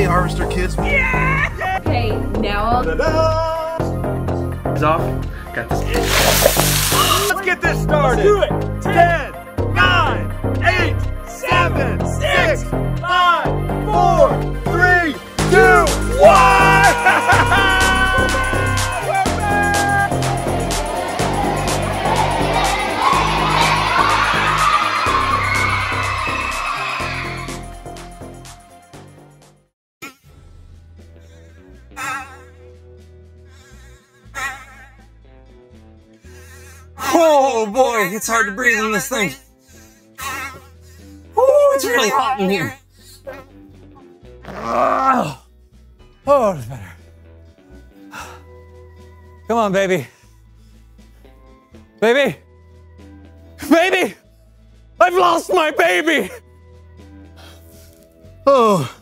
Harvester kids. Yeah! Okay, now Ta-da! It's off. Got this. Let's get this started. Let's do it. 10, 9, 8, 7, 6, 5, 4, 3, 2, 1! Oh boy, it's hard to breathe in this thing. Oh, it's really hot in here. Oh, it's better. Come on, baby. Baby! Baby! I've lost my baby! Oh,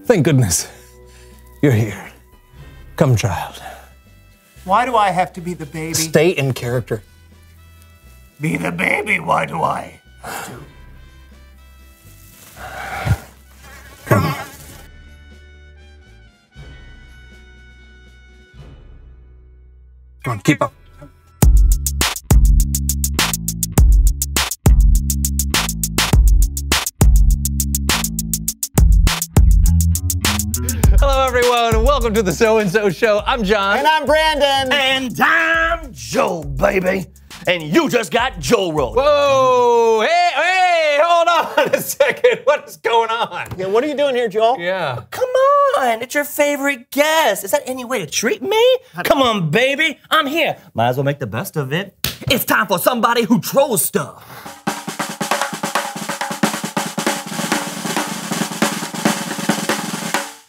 thank goodness you're here. Come, child. Why do I have to be the baby? Stay in character. Be the baby, why do I have to? Come. Come on, keep up. Hello, everyone, and welcome to the So-and-So Show. I'm John. And I'm Brandon. And I'm Joe, baby. And you just got Joe rolled. Whoa! Hey, hold on a second. What is going on? Yeah, what are you doing here, Joel? Yeah. Come on, it's your favorite guest. Is that any way to treat me? Come on, baby, I'm here. Might as well make the best of it. It's time for somebody who trolls stuff.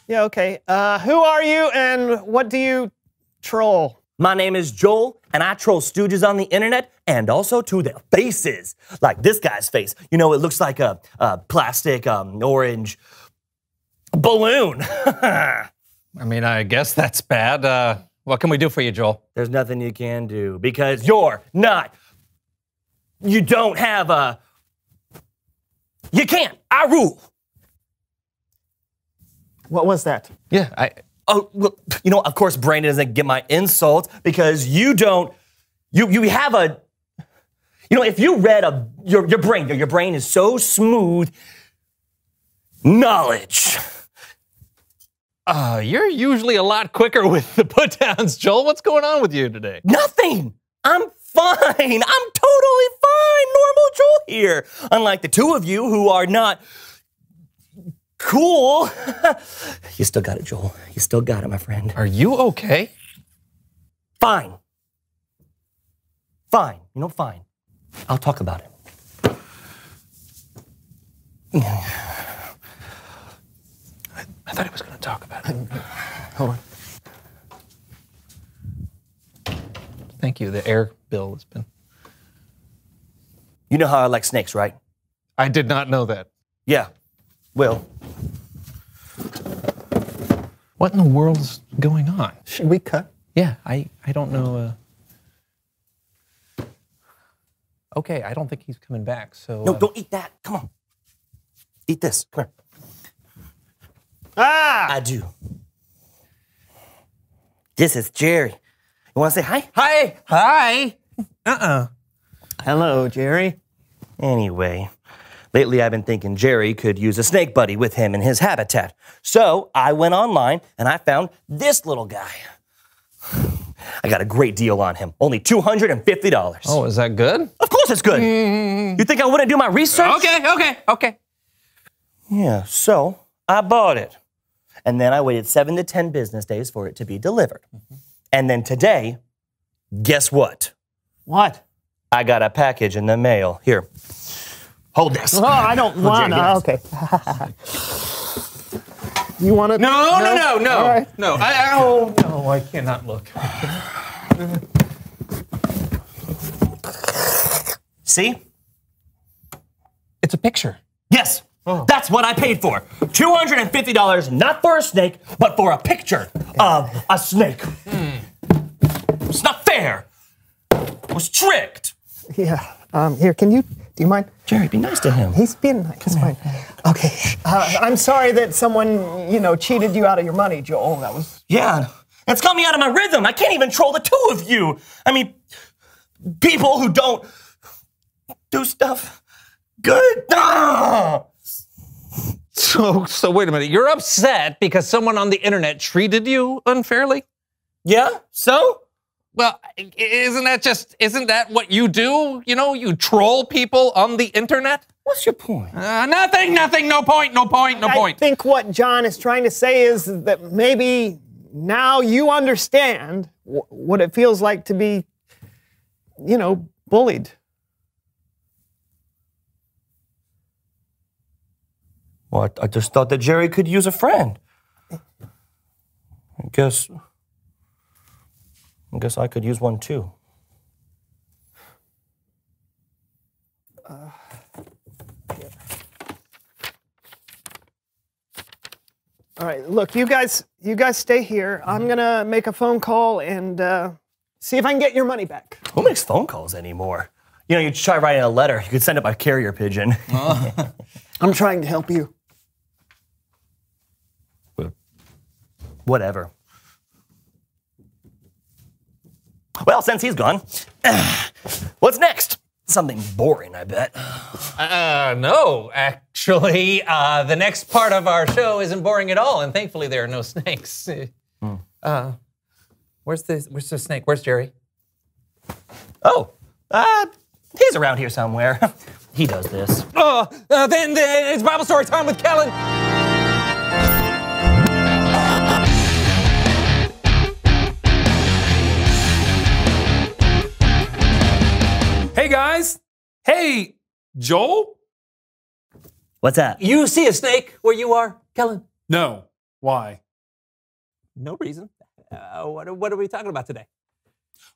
Yeah, okay. Who are you and what do you troll? My name is Joel, and I troll stooges on the internet and also to their faces. Like this guy's face. You know, it looks like a plastic orange balloon. I mean, I guess that's bad. What can we do for you, Joel? There's nothing you can do because you're not. You don't have a. You can't. I rule. What was that? Yeah, Oh, well, you know, of course, Brandon doesn't get my insults because you don't. You have a. You know, if you read your brain is so smooth. Knowledge. you're usually a lot quicker with the put-downs, Joel. What's going on with you today? Nothing. I'm fine. I'm totally fine. Normal Joel here. Unlike the two of you who are not cool. You still got it, Joel. You still got it, my friend. Are you okay? Fine. Fine. You know, fine. I'll talk about it. I thought he was going to talk about it. Hold on. Thank you. The air bill has been. You know how I like snakes, right? I did not know that. Yeah. Well, What in the world's going on? Should we cut? Yeah, I don't know. Okay, I don't think he's coming back, so... no, don't eat that. Come on. Eat this. Come here. Ah! I do. This is Jerry. You want to say hi? Hi! Hi! Hello, Jerry. Anyway, lately I've been thinking Jerry could use a snake buddy with him in his habitat. So I went online and I found this little guy. I got a great deal on him. Only $250. Oh, is that good? Of course it's good. You think I wouldn't do my research? Okay. Yeah, so I bought it. And then I waited 7 to 10 business days for it to be delivered. And then today, guess what? What? I got a package in the mail. Here, hold this. Oh, I don't want to. Okay. You want to? No. All right. No, no, I cannot look. See? It's a picture. Yes, that's what I paid for. $250, not for a snake, but for a picture of a snake. It's not fair. I was tricked. Yeah. Here, can you Do you mind? Jerry, be nice to him. He's being nice. It's fine. Okay. I'm sorry that someone, cheated you out of your money, Joel. That was... Yeah, that's got me out of my rhythm. I can't even troll the two of you. I mean, people who don't do stuff good. Ah! So wait a minute. You're upset because someone on the internet treated you unfairly? Yeah, so? Well, isn't that what you do? You troll people on the internet? What's your point? Nothing, no point. I think what John is trying to say is that maybe now you understand what it feels like to be, bullied. Well, I just thought that Jerry could use a friend. I guess I could use one too. All right, look, you guys stay here. I'm gonna make a phone call and see if I can get your money back. Who makes phone calls anymore? You try writing a letter. You could send it by carrier pigeon. I'm trying to help you. Whatever. Well, since he's gone, what's next? Something boring, I bet. No, actually, the next part of our show isn't boring at all, and thankfully there are no snakes. Where's the snake? Where's Jerry? Oh, he's around here somewhere. He does this. Then it's Bible story time with Kellen. Hey guys! Hey, Joel? What's that? You see a snake where you are, Kellen? No. Why? No reason. What are we talking about today?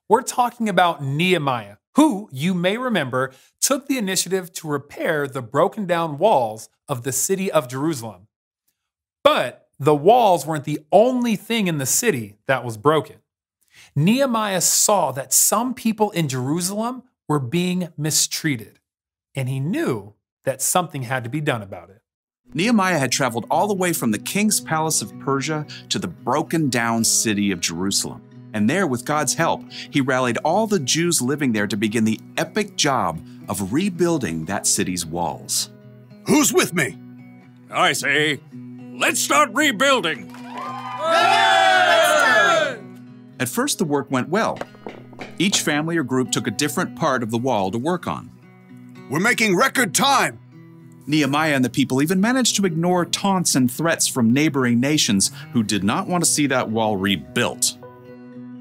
We're talking about Nehemiah, who, you may remember, took the initiative to repair the broken down walls of the city of Jerusalem. But the walls weren't the only thing in the city that was broken. Nehemiah saw that some people in Jerusalem were being mistreated, and he knew that something had to be done about it. Nehemiah had traveled all the way from the king's palace of Persia to the broken down city of Jerusalem. And there, with God's help, he rallied all the Jews living there to begin the epic job of rebuilding that city's walls. Who's with me? I say, let's start rebuilding. At first, the work went well. Each family or group took a different part of the wall to work on. We're making record time. Nehemiah and the people even managed to ignore taunts and threats from neighboring nations who did not want to see that wall rebuilt.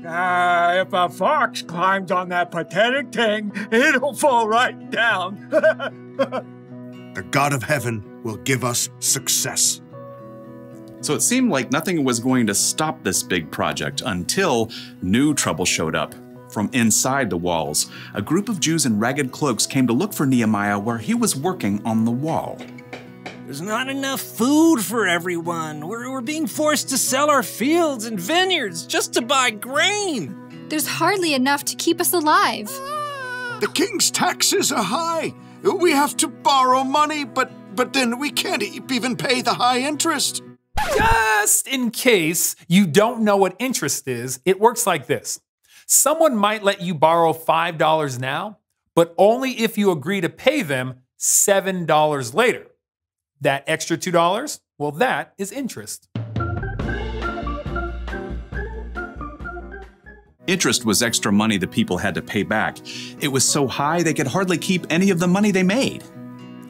If a fox climbs on that pathetic thing, it'll fall right down. The God of heaven will give us success. So it seemed like nothing was going to stop this big project until new trouble showed up. From inside the walls, a group of Jews in ragged cloaks came to look for Nehemiah where he was working on the wall. There's not enough food for everyone. We're being forced to sell our fields and vineyards just to buy grain. There's hardly enough to keep us alive. The king's taxes are high. We have to borrow money, but then we can't even pay the high interest. Just in case you don't know what interest is, it works like this. Someone might let you borrow $5 now, but only if you agree to pay them $7 later. That extra $2, well, that is interest. Interest was extra money the people had to pay back. It was so high they could hardly keep any of the money they made.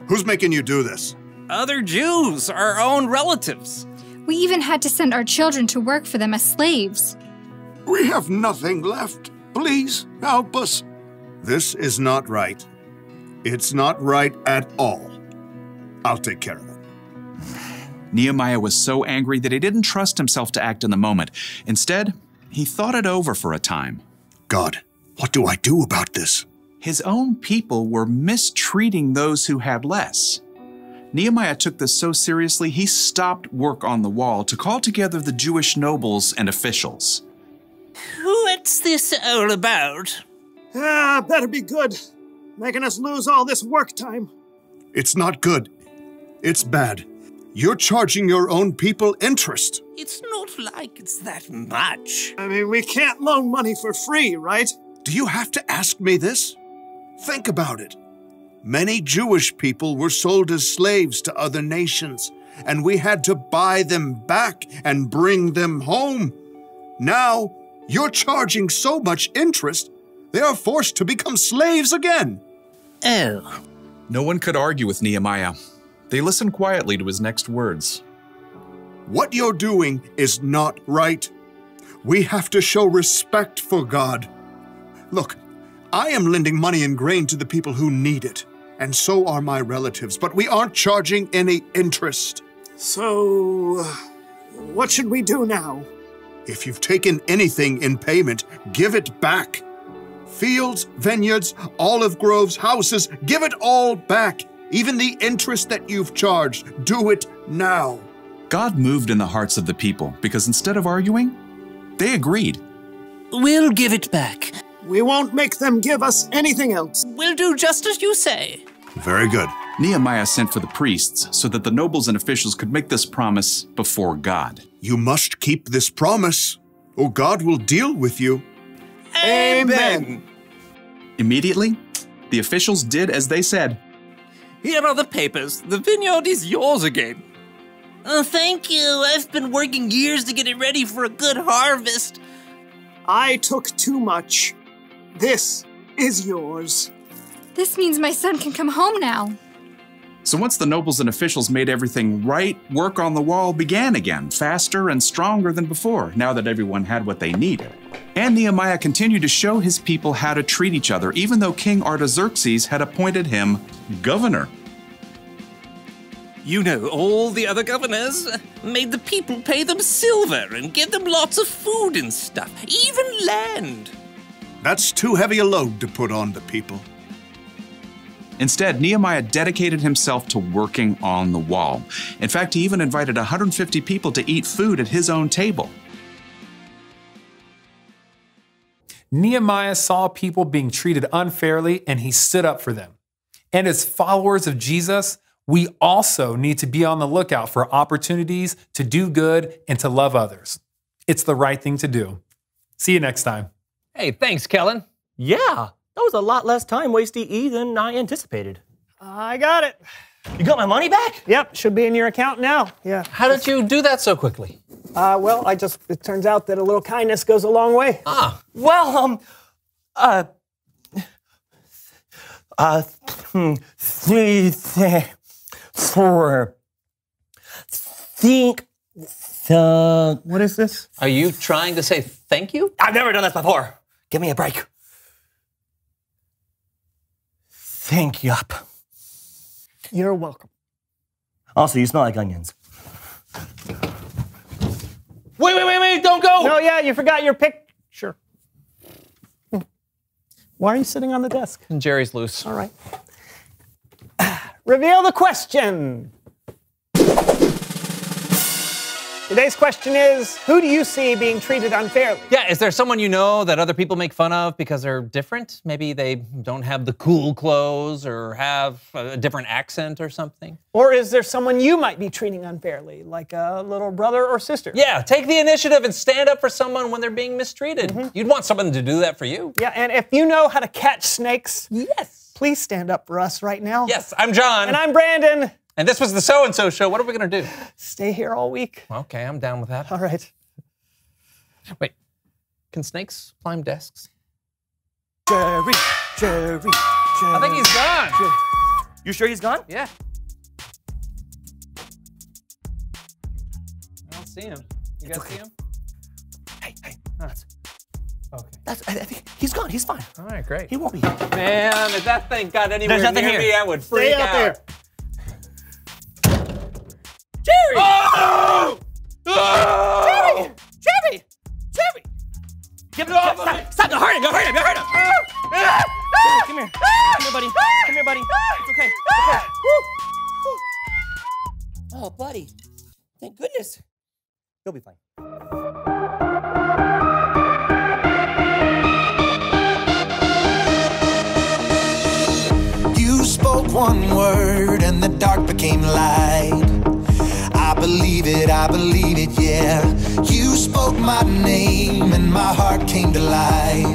Who's making you do this? Other Jews, our own relatives. We even had to send our children to work for them as slaves. We have nothing left. Please help us. This is not right. It's not right at all. I'll take care of it. Nehemiah was so angry that he didn't trust himself to act in the moment. Instead, he thought it over for a time. God, what do I do about this? His own people were mistreating those who had less. Nehemiah took this so seriously, he stopped work on the wall to call together the Jewish nobles and officials. What's this all about? Better be good. making us lose all this work time. It's not good. It's bad. You're charging your own people interest. It's not like it's that much. I mean, we can't loan money for free, right? Do you have to ask me this? Think about it. Many Jewish people were sold as slaves to other nations, and we had to buy them back and bring them home. Now, you're charging so much interest, they are forced to become slaves again. Oh. No one could argue with Nehemiah. They listened quietly to his next words. What you're doing is not right. We have to show respect for God. Look, I am lending money and grain to the people who need it, and so are my relatives, but we aren't charging any interest. So, what should we do now? If you've taken anything in payment, give it back. Fields, vineyards, olive groves, houses, give it all back. Even the interest that you've charged, do it now. God moved in the hearts of the people because instead of arguing, they agreed. We'll give it back. We won't make them give us anything else. We'll do just as you say. Very good. Nehemiah sent for the priests so that the nobles and officials could make this promise before God. You must keep this promise, or God will deal with you. Amen. Immediately, the officials did as they said. Here are the papers. The vineyard is yours again. Oh, thank you. I've been working years to get it ready for a good harvest. I took too much. This is yours. This means my son can come home now. So once the nobles and officials made everything right, work on the wall began again, faster and stronger than before, now that everyone had what they needed. And Nehemiah continued to show his people how to treat each other, even though King Artaxerxes had appointed him governor. You know, all the other governors made the people pay them silver and give them lots of food and stuff, even land. That's too heavy a load to put on the people. Instead, Nehemiah dedicated himself to working on the wall. In fact, he even invited 150 people to eat food at his own table. Nehemiah saw people being treated unfairly, and he stood up for them. And as followers of Jesus, we also need to be on the lookout for opportunities to do good and to love others. It's the right thing to do. See you next time. Hey, thanks, Kellen. Yeah, that was a lot less time wasty E than I anticipated. I got it. You got my money back? Yep, should be in your account now. Yeah. How did you do that so quickly? Well, it turns out that a little kindness goes a long way. Ah. Well, What is this? Are you trying to say thank you? I've never done this before. Give me a break. Think yup. You're welcome. Also, you smell like onions. Wait, don't go! No, yeah, you forgot your picture. Why are you sitting on the desk? And Jerry's loose. All right. Reveal the question. Today's question is, who do you see being treated unfairly? Yeah, is there someone you know that other people make fun of because they're different? Maybe they don't have the cool clothes or have a different accent or something? Or is there someone you might be treating unfairly, like a little brother or sister? Yeah, take the initiative and stand up for someone when they're being mistreated. Mm-hmm. You'd want someone to do that for you. Yeah, and if you know how to catch snakes, yes, please stand up for us right now. Yes, I'm John. And I'm Brandon. And this was the So-and-So Show. What are we going to do? Stay here all week. Okay, I'm down with that. All right. Wait, can snakes climb desks? Jerry. I think he's gone. Jerry. You sure he's gone? Yeah. I don't see him. You guys see him? Hey. Okay. I think he's gone. He's fine. All right, great. He won't be. Man, if that thing got anywhere There's nothing near here. me, I would freak Stay out out. there. Jerry! Oh! Jerry! Give it off! Stop! Go hurt him! Jerry, come here. Come here, buddy. It's okay. Oh, buddy. Thank goodness. He'll be fine. one word and the dark became light. I believe it, yeah. You spoke my name and my heart came to life.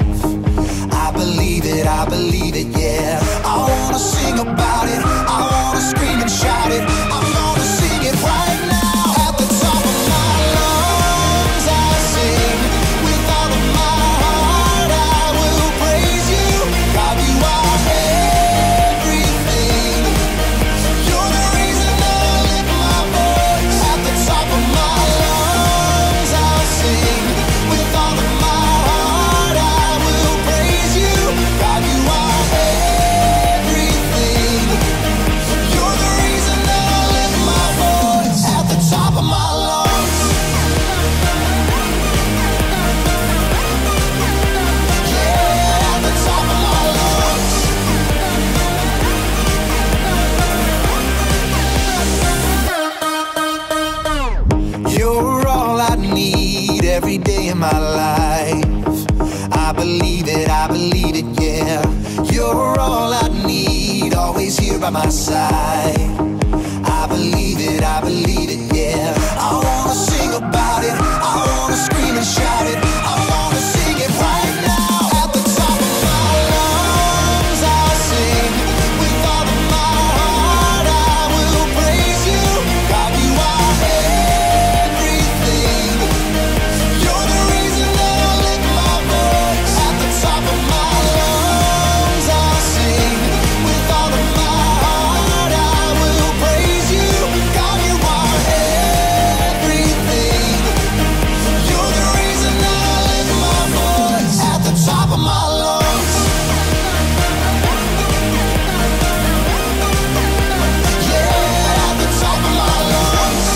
I believe it, yeah. I wanna sing about it, I wanna scream and shout it. I'm gonna sing it right now. At the top of my lungs I'll sing. With all of my heart I will praise you. God, you are everything. You're the reason I lift my voice. At the top of my lungs I'll sing. With all of my heart I will praise you. God, you are everything. You're the reason that I lift my voice. At the top of my lungs. Yeah, at the top of my lungs. You're all I need every day in my life. I believe it, yeah. You're all I need, always here by my side. I believe it, yeah. I wanna sing about it, I wanna scream and shout it. I wanna sing it right now. At the top of my lungs I'll sing. With all of my heart I will praise you. God, you are everything. You're the reason that I lift my voice. At the top of my lungs I'll sing. With all of my heart I will praise you. God, you are everything. You're the reason that I lift my voice. At the top of my lungs. Yeah, at the top of my lungs.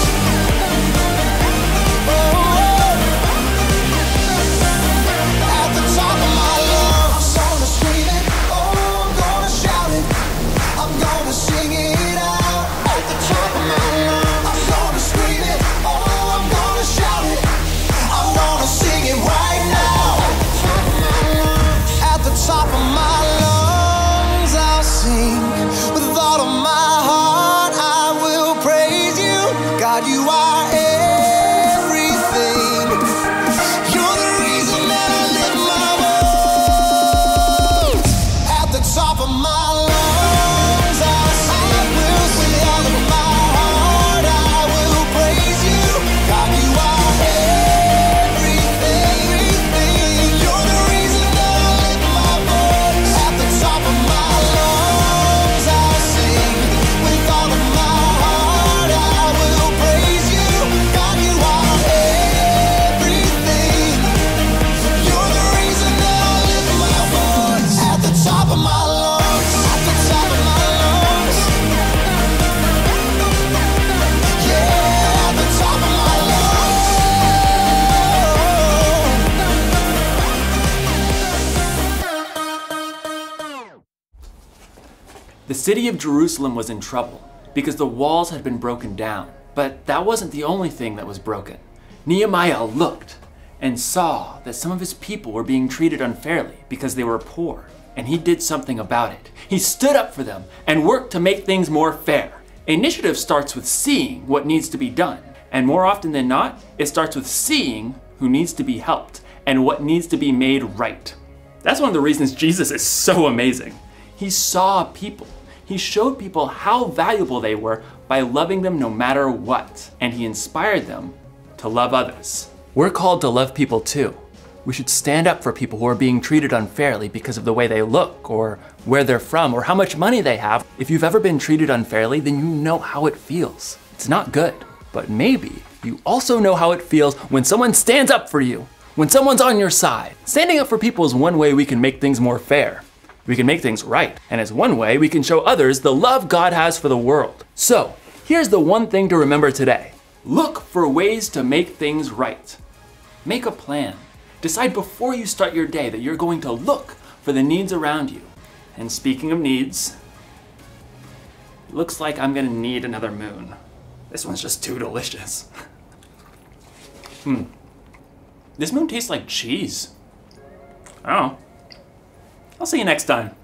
At the top of my lungs. I'm gonna scream it, oh, I'm gonna shout it. I'm gonna sing it out. At the top of my lungs. I'm gonna scream it, oh, I'm gonna shout it. I wanna sing it right now. At the top of my lungs I'll sing. With all of my heart I will praise you. God, you are everything. You're the reason that I lift my voice. At the top of my lungs I'll sing. With all of my heart I will praise you. God, you are everything. You're the reason that I lift my voice. At the top of my lungs I'll sing. With all of my heart I will praise you. God, you are everything. You're the reason that I lift my voice. At the top of my lungs. At the top of my lungs. Yeah, at the top of my lungs. The city of Jerusalem was in trouble because the walls had been broken down. But that wasn't the only thing that was broken. Nehemiah looked and saw that some of his people were being treated unfairly because they were poor, and he did something about it. He stood up for them and worked to make things more fair. Initiative starts with seeing what needs to be done, and more often than not, it starts with seeing who needs to be helped and what needs to be made right. That's one of the reasons Jesus is so amazing. He saw people. He showed people how valuable they were by loving them no matter what, and he inspired them to love others. We're called to love people too. We should stand up for people who are being treated unfairly because of the way they look, or where they're from, or how much money they have. If you've ever been treated unfairly, then you know how it feels. It's not good, but maybe you also know how it feels when someone stands up for you, when someone's on your side. Standing up for people is one way we can make things more fair. We can make things right, and it's one way we can show others the love God has for the world. So, here's the one thing to remember today. Look for ways to make things right. Make a plan. Decide before you start your day that you're going to look for the needs around you. And speaking of needs, looks like I'm gonna need another moon. This one's just too delicious. This moon tastes like cheese. Oh. I'll see you next time.